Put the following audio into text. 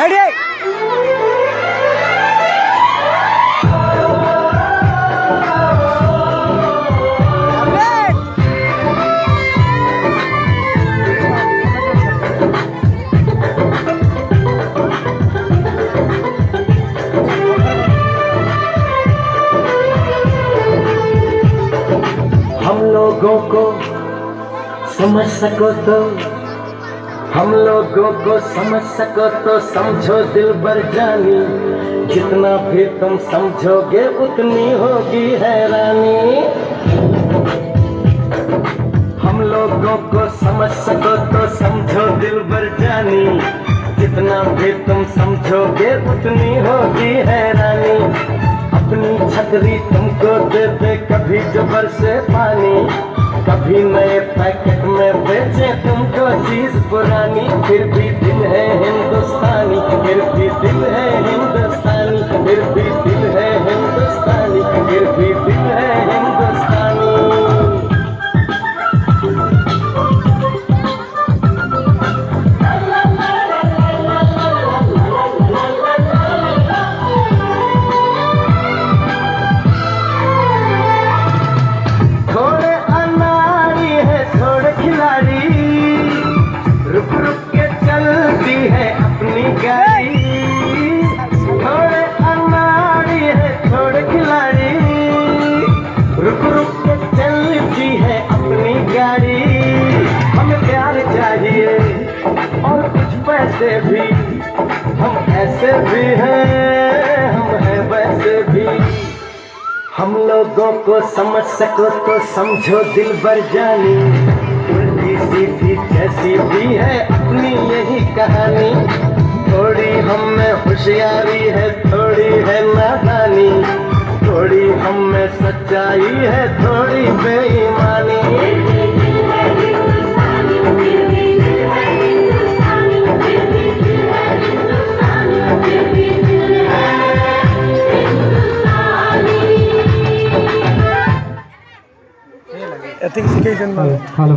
हम लोगों को समझ सको तो, हम लोगों को समझ सको तो समझो दिल भर जानी, जितना भी तुम समझोगे उतनी होगी हैरानी। हम लोगों को समझ सको तो समझो दिल भर जानी, जितना भी तुम समझोगे उतनी होगी हैरानी। अपनी छतरी तुमको दे दे कभी जो बरसे पानी, कभी नए पैकेट में बेचे तुमको चीज पुरानी, फिर भी दिल है हिंदुस्तानी, फिर भी दिल है हिंदुस्तानी, फिर भी दिल है हिंदुस्तानी, फिर भी दिल है हिंदुस्तानी। रुक रुक के चलती है अपनी गाड़ी, थोड़े अनाड़ी है थोड़े खिलाड़ी, रुक रुक के चलती है अपनी गाड़ी। हमें प्यार चाहिए और कुछ पैसे भी, हम ऐसे भी हैं हम हैं वैसे भी। हम लोगों को समझ सको तो समझो दिल भर जानी, उल्टी सीधी जैसी भी है अपनी यही कहानी। थोड़ी हम में होशियारी है थोड़ी है नादानी, थोड़ी हम में सच्चाई है थोड़ी बेईमानी। I think it's occasion. Hello. Hello.